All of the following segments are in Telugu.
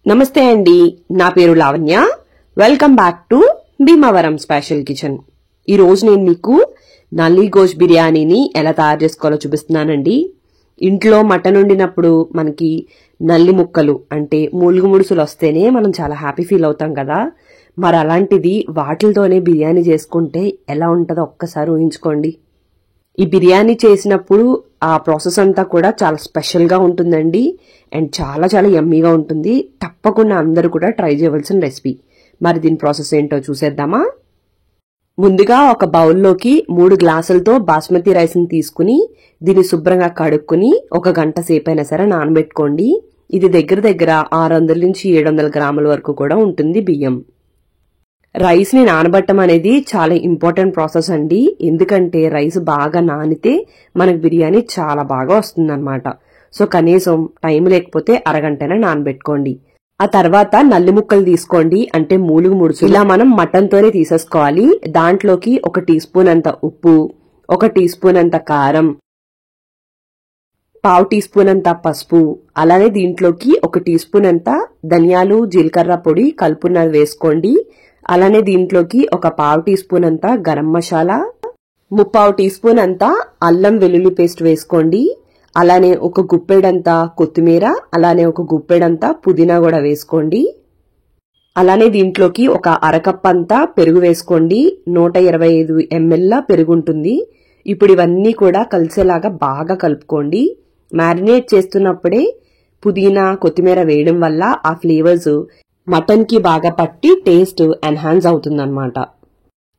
నమస్తే అండి, నా పేరు Lavanya. Welcome back to Bhimavaram special kitchen. ఈ రోజు నేను మీకు నల్లి గోష్ బిర్యానీని ఎలా తయారు చేసుకోవాలో చూపిస్తున్నానండి. ఇంట్లో మటన్ వండినప్పుడు మనకి నల్లి ముక్కలు అంటే మూలుగు ముడుసులు వస్తేనే మనం చాలా హ్యాపీ ఫీల్ అవుతాం కదా. మరి అలాంటిది వాటితోనే బిర్యానీ చేసుకుంటే ఎలా ఉంటుందో ఒక్కసారి ఊహించుకోండి. ఈ బిర్యానీ చేసినప్పుడు ఆ ప్రాసెస్ అంతా కూడా చాలా స్పెషల్ గా ఉంటుందండి. అండ్ చాలా చాలా యమ్మీగా ఉంటుంది. తప్పకుండా అందరూ కూడా ట్రై చేయవలసిన రెసిపీ. మరి దీని ప్రాసెస్ ఏంటో చూసేద్దామా. ముందుగా ఒక బౌల్లోకి 3 గ్లాసులతో బాస్మతి రైస్ ని తీసుకుని దీన్ని శుభ్రంగా కడుక్కుని 1 గంట సేపు అయినా సరే నానబెట్టుకోండి. ఇది దగ్గర దగ్గర 600 నుంచి 700 గ్రాముల వరకు కూడా ఉంటుంది బియ్యం. రైస్ ని నానబట్టం అనేది చాలా ఇంపార్టెంట్ ప్రాసెస్ అండి. ఎందుకంటే రైస్ బాగా నానితే మనకు బిర్యానీ చాలా బాగా వస్తుందన్నమాట. సో కనీసం టైం లేకపోతే అరగంటైనా నానబెట్టుకోండి. ఆ తర్వాత నల్లి ముక్కలు తీసుకోండి, అంటే మూలుగు ముడుచు. ఇలా మనం మటన్ తోనే తీసేసుకోవాలి. దాంట్లోకి 1 టీ స్పూన్ అంత ఉప్పు, 1 టీ స్పూన్ అంత కారం, 1/2 టీ స్పూన్ అంత పసుపు, అలానే దీంట్లోకి 1 టీ స్పూన్ అంత ధనియాలు జీలకర్ర పొడి కలుపున్నది వేసుకోండి. అలానే దీంట్లోకి 1/4 టీ స్పూన్ అంత గరం మసాలా, 3/4 టీ స్పూన్ అంత అల్లం వెల్లుల్లి పేస్ట్ వేసుకోండి. అలానే 1 గుప్పెడంత కొత్తిమీర, అలానే 1 గుప్పెడంత పుదీనా కూడా వేసుకోండి. అలానే దీంట్లోకి 1 అరకప్ అంతా పెరుగు వేసుకోండి. 125 ml పెరుగు ఉంటుంది. ఇప్పుడు ఇవన్నీ కూడా కలిసేలాగా బాగా కలుపుకోండి. మ్యారినేట్ చేస్తున్నప్పుడే పుదీనా కొత్తిమీర వేయడం వల్ల ఆ ఫ్లేవర్స్ మటన్ కి బాగా పట్టి టేస్ట్ ఎన్హాన్స్ అవుతుందన్నమాట.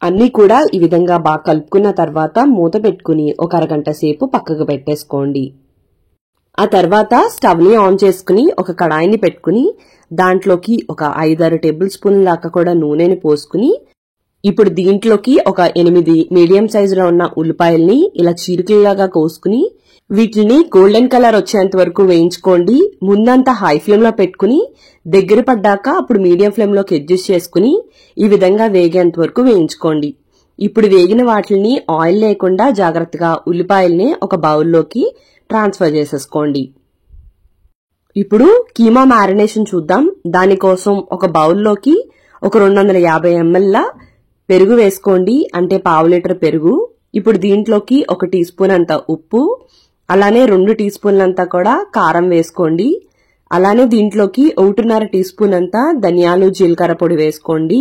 అన్ని కూడా ఈ విధంగా బాగా కలుపుకున్న తర్వాత మూత పెట్టుకుని 1 అరగంట సేపు పక్కకు పెట్టేసుకోండి. ఆ తర్వాత స్టవ్ ని ఆన్ చేసుకుని ఒక కడాయిని పెట్టుకుని దాంట్లోకి 5-6 టేబుల్ స్పూన్ల దాకా కూడా నూనెని పోసుకుని ఇప్పుడు దీంట్లోకి 8 మీడియం సైజులో ఉన్న ఉల్లిపాయల్ని ఇలా చీరికలాగా కోసుకుని వీటిని గోల్డెన్ కలర్ వచ్చేంత వరకు వేయించుకోండి. ముందంతా హై ఫ్లేమ్ లో పెట్టుకుని దగ్గర పడ్డాక అప్పుడు మీడియం ఫ్లేమ్ లోకి అడ్జస్ట్ చేసుకుని ఈ విధంగా వేగేంత వరకు వేయించుకోండి. ఇప్పుడు వేగిన వాటిని ఆయిల్ లేకుండా జాగ్రత్తగా ఉల్లిపాయల్ని ఒక బౌల్లోకి ట్రాన్స్ఫర్ చేసేసుకోండి. ఇప్పుడు కీమా మ్యారినేషన్ చూద్దాం. దానికోసం ఒక బౌల్లోకి 250 ml పెరుగు వేసుకోండి, అంటే 1/2 లీటర్ పెరుగు. ఇప్పుడు దీంట్లోకి 1 టీ స్పూన్ అంత ఉప్పు, అలానే 2 టీ స్పూన్లంతా కూడా కారం వేసుకోండి. అలానే దీంట్లోకి 1.5 టీ స్పూన్ అంతా ధనియాలు జీలకర్ర పొడి వేసుకోండి.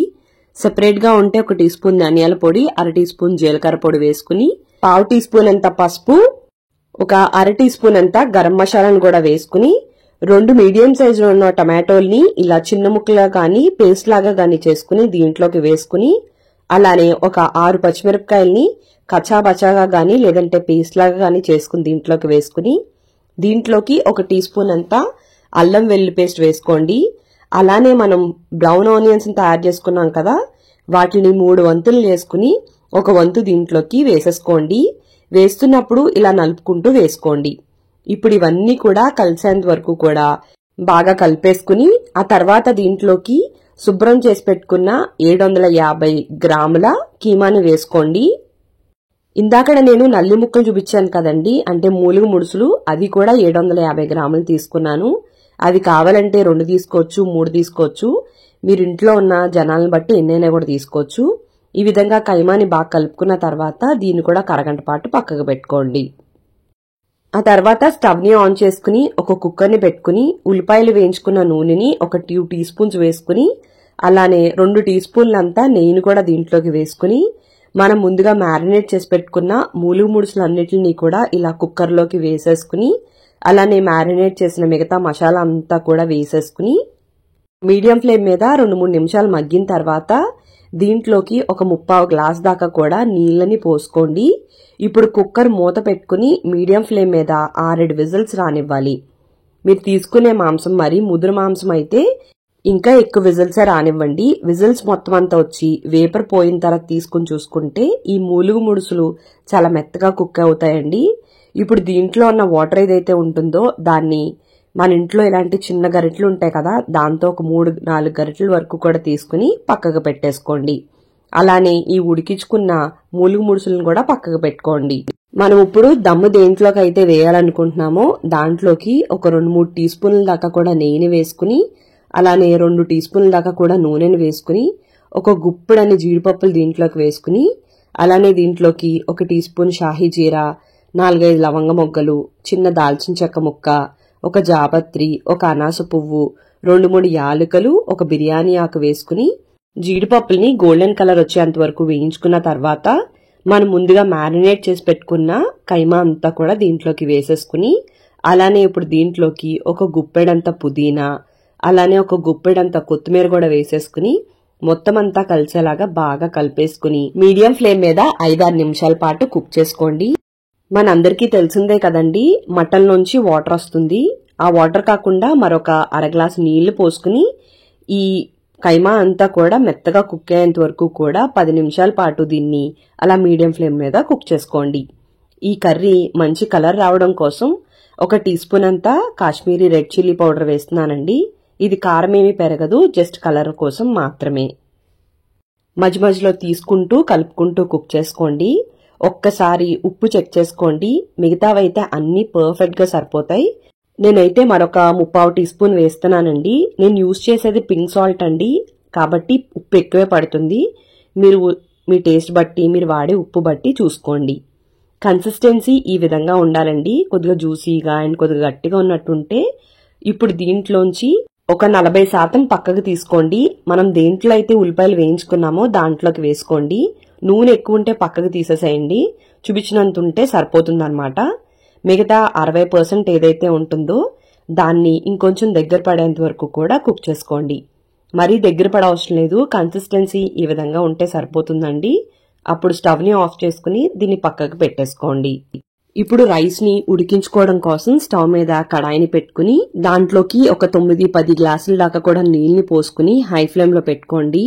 సెపరేట్ గా ఉంటే 1 టీ స్పూన్ ధనియాల పొడి, 1/2 టీ స్పూన్ జీలకర్ర పొడి వేసుకుని 1/2 టీ స్పూన్ అంత పసుపు, 1/2 టీ స్పూన్ అంత గరం మసాలాను కూడా వేసుకుని 2 మీడియం సైజులో ఉన్న టమాటోల్ని ఇలా చిన్న ముక్కలుగా గానీ పేస్ట్ లాగా గానీ చేసుకుని దీంట్లోకి వేసుకుని అలానే 6 పచ్చిమిరపకాయల్ని కచ్చాబచ్చాగా గానీ లేదంటే పేస్ట్ లాగా గానీ చేసుకుని దీంట్లోకి వేసుకుని దీంట్లోకి 1 టీ స్పూన్ అంతా అల్లం వెల్లుల్లి పేస్ట్ వేసుకోండి. అలానే మనం బ్రౌన్ ఆనియన్స్ తయారు చేసుకున్నాం కదా, వాటిని 3 వంతులు చేసుకుని 1 వంతు దీంట్లోకి వేసేసుకోండి. వేస్తున్నప్పుడు ఇలా నలుపుకుంటూ వేసుకోండి. ఇప్పుడు ఇవన్నీ కూడా కలిసేంత వరకు కూడా బాగా కలిపేసుకుని ఆ తర్వాత దీంట్లోకి శుభ్రం చేసి పెట్టుకున్న 750 గ్రాముల కీమాని వేసుకోండి. ఇందాకడ నేను నల్లి ముక్కలు చూపించాను కదండి, అంటే మూలుగు ముడుసులు, అది కూడా 750 గ్రాములు తీసుకున్నాను. అది కావాలంటే 2 తీసుకోవచ్చు, 3 తీసుకోవచ్చు. మీరు ఇంట్లో ఉన్న జనాలను బట్టి ఎన్నైనా కూడా తీసుకోవచ్చు. ఈ విధంగా కైమాని బాగా కలుపుకున్న తర్వాత దీన్ని కూడా 1 అరగంట పాటు పక్కకు పెట్టుకోండి. ఆ తర్వాత స్టవ్ ని ఆన్ చేసుకుని ఒక కుక్కర్ ని పెట్టుకుని ఉల్లిపాయలు వేయించుకున్న నూనెని 1 టీ స్పూన్స్ వేసుకుని అలానే 2 టీ స్పూన్లంతా నెయ్యిని కూడా దీంట్లోకి వేసుకుని మనం ముందుగా మ్యారినేట్ చేసి పెట్టుకున్న మూలుగు ముడుసులన్నిటిని కూడా ఇలా కుక్కర్లోకి వేసేసుకుని అలానే మ్యారినేట్ చేసిన మిగతా మసాలా అంతా కూడా వేసేసుకుని మీడియం ఫ్లేమ్ మీద 2-3 నిమిషాలు మగ్గిన తర్వాత దీంట్లోకి 1/3 గ్లాస్ దాకా కూడా నీళ్ళని పోసుకోండి. ఇప్పుడు కుక్కర్ మూత పెట్టుకుని మీడియం ఫ్లేమ్ మీద 6 విజిల్స్ రానివ్వాలి. మీరు తీసుకునే మాంసం మరి ముదురు మాంసం అయితే ఇంకా ఎక్కువ విజిల్స్ రానివ్వండి. విజిల్స్ మొత్తం అంతా వచ్చి వేపర్ పోయిన తర్వాత తీసుకుని చూసుకుంటే ఈ మూలుగు ముడుసులు చాలా మెత్తగా కుక్ అవుతాయండి. ఇప్పుడు దీంట్లో ఉన్న వాటర్ ఏదైతే ఉంటుందో దాన్ని మన ఇంట్లో ఇలాంటి చిన్న గరిటెలు ఉంటాయి కదా, దాంతో 3-4 గరిటెల వరకు కూడా తీసుకుని పక్కకు పెట్టేసుకోండి. అలానే ఈ ఉడికించుకున్న మూలుగు ముడుసులను కూడా పక్కకు పెట్టుకోండి. మనం ఇప్పుడు దమ్ము దేంట్లోకి అయితే వేయాలనుకుంటున్నామో దాంట్లోకి 2-3 టీ స్పూన్ల దాకా కూడా నెయ్యిని వేసుకుని అలానే 2 టీ స్పూన్ల దాకా కూడా నూనెను వేసుకుని ఒక గుప్పెడని జీడిపప్పులు దీంట్లోకి వేసుకుని అలానే దీంట్లోకి 1 టీ స్పూన్ షాహీ జీరా, 4-5 లవంగ మొగ్గలు, చిన్న దాల్చిన చెక్క ముక్క, ఒక జాపత్రి, ఒక అనాస పువ్వు, 2-3 యాలకులు, ఒక బిర్యానీ ఆకు వేసుకుని జీడిపప్పుల్ని గోల్డెన్ కలర్ వచ్చేంత వరకు వేయించుకున్న తర్వాత మనం ముందుగా మ్యారినేట్ చేసి పెట్టుకున్న కైమా అంతా కూడా దీంట్లోకి వేసేసుకుని అలానే ఇప్పుడు దీంట్లోకి ఒక గుప్పెడంత పుదీనా అలానే ఒక గుప్పెడంత కొత్తిమీర కూడా వేసేసుకుని మొత్తం అంతా కలిసేలాగా బాగా కలిపేసుకుని మీడియం ఫ్లేమ్ మీద 5-6 నిమిషాల పాటు కుక్ చేసుకోండి. మనందరికీ తెలిసిందే కదండి, మటన్ నుంచి వాటర్ వస్తుంది. ఆ వాటర్ కాకుండా మరొక అర గ్లాసు నీళ్లు పోసుకుని ఈ కైమా అంతా కూడా మెత్తగా కుక్ అయ్యేంత వరకు కూడా 10 నిమిషాల పాటు దీన్ని అలా మీడియం ఫ్లేమ్ మీద కుక్ చేసుకోండి. ఈ కర్రీ మంచి కలర్ రావడం కోసం 1 టీ స్పూన్ అంతా కాశ్మీరీ రెడ్ చిల్లీ పౌడర్ వేస్తున్నానండి. ఇది కారం ఏమీ పెరగదు, జస్ట్ కలర్ కోసం మాత్రమే. మధ్య మధ్యలో తీసుకుంటూ కలుపుకుంటూ కుక్ చేసుకోండి. ఒక్కసారి ఉప్పు చెక్ చేసుకోండి, మిగతావైతే అన్ని పర్ఫెక్ట్ గా సరిపోతాయి. నేనైతే మరొక 3/4 టీ స్పూన్ వేస్తున్నానండి. నేను యూజ్ చేసేది పింక్ సాల్ట్ అండి, కాబట్టి ఉప్పు ఎక్కువే పడుతుంది. మీరు మీ టేస్ట్ బట్టి మీరు వాడే ఉప్పు బట్టి చూసుకోండి. కన్సిస్టెన్సీ ఈ విధంగా ఉండాలండి, కొద్దిగా జ్యూసీగా అండ్ కొద్దిగా గట్టిగా ఉన్నట్టుంటే. ఇప్పుడు దీంట్లోంచి ఒక 40% పక్కకు తీసుకోండి. మనం దేంట్లో అయితే ఉల్లిపాయలు వేయించుకున్నామో దాంట్లోకి వేసుకోండి. నూనె ఎక్కువ ఉంటే పక్కకు తీసేసేయండి, చూపించినంత ఉంటే సరిపోతుందన్నమాట. మిగతా 60% ఏదైతే ఉంటుందో దాన్ని ఇంకొంచెం దగ్గర పడేంత వరకు కూడా కుక్ చేసుకోండి. మరీ దగ్గర పడ అవసరం లేదు, కన్సిస్టెన్సీ ఈ విధంగా ఉంటే సరిపోతుందండి. అప్పుడు స్టవ్ ని ఆఫ్ చేసుకుని దీన్ని పక్కకు పెట్టేసుకోండి. ఇప్పుడు రైస్ ని ఉడికించుకోవడం కోసం స్టవ్ మీద కడాయిని పెట్టుకుని దాంట్లోకి ఒక 9-10 గ్లాసుల దాకా కూడా నీళ్లు పోసుకుని హై ఫ్లేమ్ లో పెట్టుకోండి.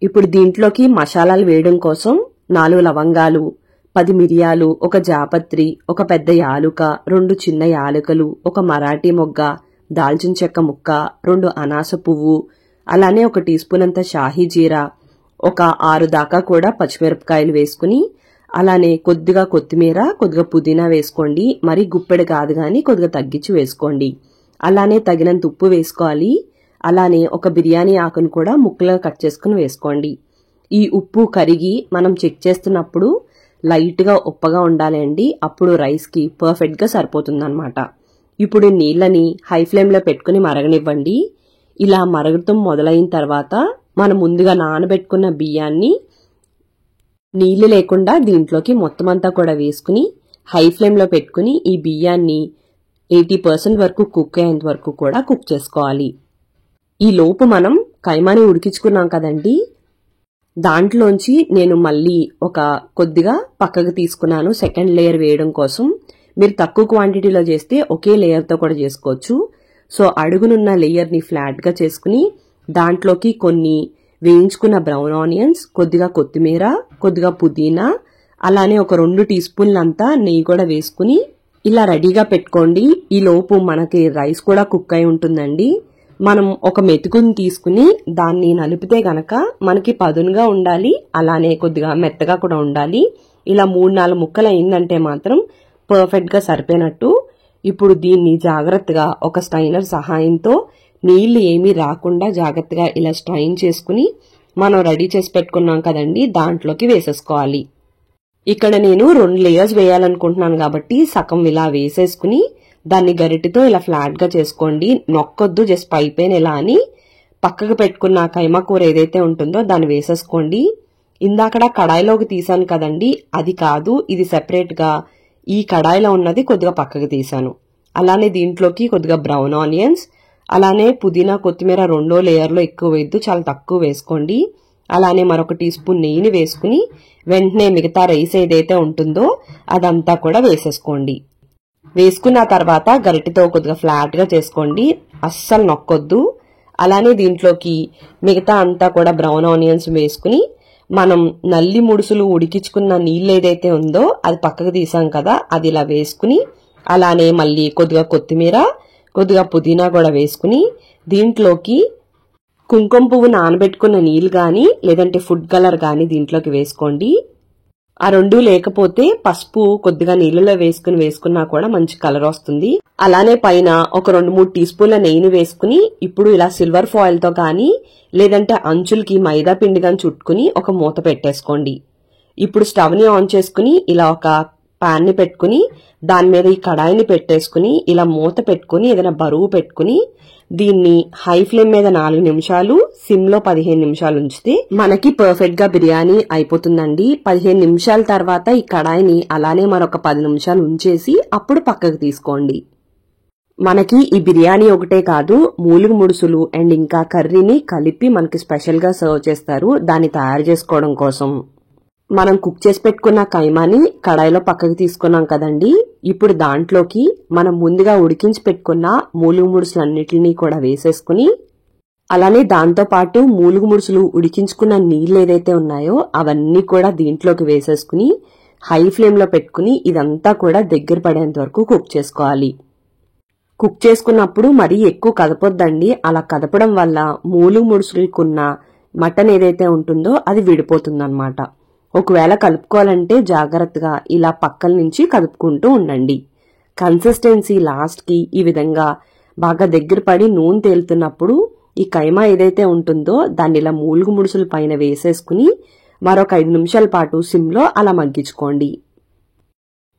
ఇప్పుడు దీంట్లోకి మసాలాలు వేయడం కోసం 4 లవంగాలు, 10 మిరియాలు, ఒక జాపత్రి, ఒక పెద్ద యాలుక, 2 చిన్న యాలకులు, ఒక మరాఠీ మొగ్గ, దాల్చిన చెక్క ముక్క, 2 అనాస పువ్వు, అలానే 1 టీ స్పూన్ అంత షాహీ జీరా, ఒక 6 దాకా కూడా పచ్చిమిరపకాయలు వేసుకుని అలానే కొద్దిగా కొత్తిమీర, కొద్దిగా పుదీనా వేసుకోండి. మరి గుప్పెడు కాదు గాని కొద్దిగా తగ్గించి వేసుకోండి. అలానే తగినంత ఉప్పు వేసుకోవాలి. అలానే ఒక బిర్యానీ ఆకును కూడా ముక్కలుగా కట్ చేసుకుని వేసుకోండి. ఈ ఉప్పు కరిగి మనం చెక్ చేస్తున్నప్పుడు లైట్ గా ఉప్పగా ఉండాలి అండి, అప్పుడు రైస్ కి పర్ఫెక్ట్ గా సరిపోతుందన్నమాట. ఇప్పుడు నీళ్ళని హై ఫ్లేమ్ లో పెట్టుకుని మరగనివ్వండి. ఇలా మరగటం మొదలైన తర్వాత మనం ముందుగా నానబెట్టుకున్న బియ్యాన్ని నీళ్లు లేకుండా దీంట్లోకి మొత్తం అంతా కూడా వేసుకుని హై ఫ్లేమ్ లో పెట్టుకుని ఈ బియ్యాన్ని 80% వరకు కుక్ అయ్యేంత వరకు కూడా కుక్ చేసుకోవాలి. ఈ లోపు మనం కైమాని ఉడికించుకున్నాం కదండి, దాంట్లోంచి నేను మళ్ళీ ఒక కొద్దిగా పక్కకు తీసుకున్నాను సెకండ్ లేయర్ వేయడం కోసం. మీరు తక్కువ క్వాంటిటీలో చేస్తే ఒకే లేయర్ తో కూడా చేసుకోవచ్చు. సో అడుగునున్న లేయర్ ని ఫ్లాట్ గా చేసుకుని దాంట్లోకి కొన్ని వేయించుకున్న బ్రౌన్ ఆనియన్స్, కొద్దిగా కొత్తిమీర, కొద్దిగా పుదీనా, అలానే ఒక 2 టీ స్పూన్లంతా నెయ్యి కూడా వేసుకుని ఇలా రెడీగా పెట్టుకోండి. ఈ లోపు మనకి రైస్ కూడా కుక్ అయి ఉంటుందండి. మనం ఒక మెతుకుని తీసుకుని దాన్ని నలిపితే గనక మనకి పదునుగా ఉండాలి, అలానే కొద్దిగా మెత్తగా కూడా ఉండాలి. ఇలా 3-4 ముక్కలు అయిందంటే మాత్రం పర్ఫెక్ట్ గా సరిపోయినట్టు. ఇప్పుడు దీన్ని జాగ్రత్తగా ఒక స్ట్రైనర్ సహాయంతో నీళ్లు ఏమీ రాకుండా జాగ్రత్తగా ఇలా స్ట్రైన్ చేసుకుని మనం రెడీ చేసి పెట్టుకున్నాం కదండి దాంట్లోకి వేసేసుకోవాలి. ఇక్కడ నేను 2 లేయర్స్ వేయాలనుకుంటున్నాను కాబట్టి సగం ఇలా వేసేసుకుని దాన్ని గరిటెతో ఇలా ఫ్లాట్ గా చేసుకోండి. నొక్కొద్దు, జస్ట్ పైపైన ఇలా అని పక్కకు పెట్టుకున్న కైమా కూర ఏదైతే ఉంటుందో దాన్ని వేసేసుకోండి. ఇందాకడ కడాయిలోకి తీసాను కదండి, అది కాదు, ఇది సెపరేట్ గా ఈ కడాయిలో ఉన్నది కొద్దిగా పక్కకు తీసాను. అలానే దీంట్లోకి కొద్దిగా బ్రౌన్ ఆనియన్స్, అలానే పుదీనా కొత్తిమీర 2వ లేయర్ లో ఎక్కువ వేయద్దు, చాలా తక్కువ వేసుకోండి. అలానే మరొక టీ స్పూన్ నెయ్యిని వేసుకుని వెంటనే మిగతా రైస్ ఏదైతే ఉంటుందో అదంతా కూడా వేసేసుకోండి. వేసుకున్న తర్వాత గరిటెతో కొద్దిగా ఫ్లాట్ గా చేసుకోండి, అస్సలు నొక్కొద్దు. అలానే దీంట్లోకి మిగతా అంతా కూడా బ్రౌన్ ఆనియన్స్ వేసుకుని మనం నల్లి ముడుసులు ఉడికించుకున్న నీళ్ళు ఏదైతే ఉందో అది పక్కకు తీసాం కదా, అది ఇలా వేసుకుని అలానే మళ్ళీ కొద్దిగా కొత్తిమీర, కొద్దిగా పుదీనా కూడా వేసుకుని దీంట్లోకి కుంకుమ పువ్వు నానబెట్టుకున్న నీళ్ళు గాని లేదంటే ఫుడ్ కలర్ గాని దీంట్లోకి వేసుకోండి. ఆ రెండు లేకపోతే పసుపు కొద్దిగా నీళ్ళలో వేసుకున్నా కూడా మంచి కలర్ వస్తుంది. అలానే పైన ఒక 2-3 టీ స్పూన్ల నెయ్యిని వేసుకుని ఇప్పుడు ఇలా సిల్వర్ ఫాయిల్ తో కానీ లేదంటే అంచులకి మైదా పిండి గాని చుట్టుకుని ఒక మూత పెట్టేసుకోండి. ఇప్పుడు స్టవ్ ని ఆన్ చేసుకుని ఇలా ఒక పాన్ ని పెట్టుకుని దాని మీద ఈ కడాయిని పెట్టేసుకుని ఇలా మూత పెట్టుకుని ఏదైనా బరువు పెట్టుకుని దీన్ని హై ఫ్లేమ్ మీద 4 నిమిషాలు, సిమ్ లో 15 నిమిషాలు ఉంచితే మనకి పర్ఫెక్ట్ గా బిర్యానీ అయిపోతుందండి. 15 నిమిషాల తర్వాత ఈ కడాయిని అలానే మరొక 10 నిమిషాలు ఉంచేసి అప్పుడు పక్కకు తీసుకోండి. మనకి ఈ బిర్యానీ ఒకటే కాదు, మూలుగు ముడుసులు అండ్ ఇంకా కర్రీని కలిపి మనకి స్పెషల్ గా సర్వ్ చేస్తారు. దాన్ని తయారు చేసుకోవడం కోసం మనం కుక్ చేసి పెట్టుకున్న కైమాని కడాయిలో పక్కకి తీసుకున్నాం కదండి. ఇప్పుడు దాంట్లోకి మనం ముందుగా ఉడికించి పెట్టుకున్న మూలుగు ముడుసులన్నిటిని కూడా వేసేసుకుని అలానే దాంతో పాటు మూలుగు ముడుసులు ఉడికించుకున్న నీళ్లు ఏదైతే ఉన్నాయో అవన్నీ కూడా దీంట్లోకి వేసేసుకుని హై ఫ్లేమ్ లో పెట్టుకుని ఇదంతా కూడా దగ్గర పడేంత వరకు కుక్ చేసుకోవాలి. కుక్ చేసుకున్నప్పుడు మరీ ఎక్కువ కదపొద్దండి. అలా కదపడం వల్ల మూలుగు ముడుసులకున్న మటన్ ఏదైతే ఉంటుందో అది విడిపోతుందన్నమాట. ఒకవేళ కలుపుకోవాలంటే జాగ్రత్తగా ఇలా పక్కల నుంచి కదుపుకుంటూ ఉండండి. కన్సిస్టెన్సీ లాస్ట్ కి ఈ విధంగా బాగా దగ్గర పడి నూనె తేలుతున్నప్పుడు ఈ కైమా ఏదైతే ఉంటుందో దాన్ని ఇలా మూలుగు ముడుసుల పైన వేసేసుకుని మరొక 5 నిమిషాల పాటు సిమ్ లో అలా మగ్గించుకోండి.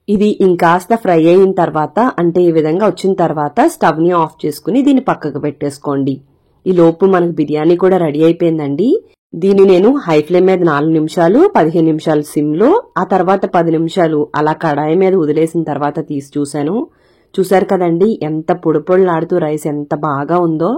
ఇది ఇంకాస్త ఫ్రై అయిన తర్వాత అంటే ఈ విధంగా వచ్చిన తర్వాత స్టవ్ ని ఆఫ్ చేసుకుని దీన్ని పక్కకు పెట్టేసుకోండి. ఈ లోపు మనకు బిర్యానీ కూడా రెడీ అయిపోయిందండి. దీన్ని నేను హై ఫ్లేమ్ మీద 4 నిమిషాలు, 15 నిమిషాలు సిమ్ లో, ఆ తర్వాత 10 నిమిషాలు అలా కడాయి మీద వదిలేసిన తర్వాత తీసి చూశాను. చూశారు కదండి ఎంత పొడిపొడిలాడుతూ రైస్ ఎంత బాగా ఉందో.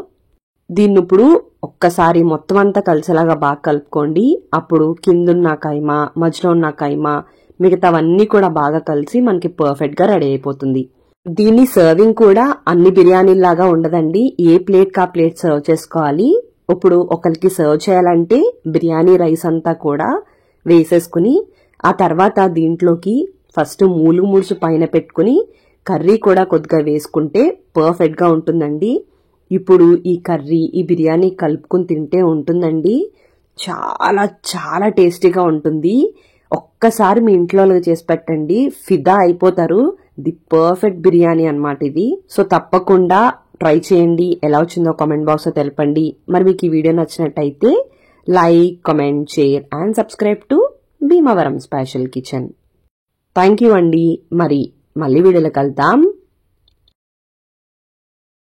దీన్ని ఇప్పుడు ఒక్కసారి మొత్తం అంతా కలిసేలాగా బాగా కలుపుకోండి. అప్పుడు కిందున్న కైమా, మధ్యలో ఉన్న కైమా, మిగతావన్నీ కూడా బాగా కలిసి మనకి పర్ఫెక్ట్ గా రెడీ అయిపోతుంది. దీన్ని సర్వింగ్ కూడా అన్ని బిర్యానీలాగా ఉండదండి. ఏ ప్లేట్ కా ప్లేట్ సర్వ్ చేసుకోవాలి. ఇప్పుడు ఒకరికి సర్వ్ చేయాలంటే బిర్యానీ రైస్ అంతా కూడా వేసేసుకుని ఆ తర్వాత దీంట్లోకి ఫస్ట్ మూలుగు ముడుసు పైన పెట్టుకుని కర్రీ కూడా కొద్దిగా వేసుకుంటే పర్ఫెక్ట్ గా ఉంటుందండి. ఇప్పుడు ఈ కర్రీ ఈ బిర్యానీ కలుపుకుని తింటే ఉంటుందండి, చాలా చాలా టేస్టీగా ఉంటుంది. ఒక్కసారి మీ ఇంట్లో చేసి పెట్టండి, ఫిదా అయిపోతారు. ది పర్ఫెక్ట్ బిర్యానీ అన్నమాట ఇది. సో తప్పకుండా ట్రై చేయండి. ఎలా వచ్చిందో కామెంట్ బాక్స్ లో తెలపండి. మరి మీకు ఈ వీడియో నచ్చినట్టయితే like, comment, share and subscribe to Bhimavaram special kitchen. Thank you అండి. మరి మళ్ళీ వీడియోలో కలుద్దాం.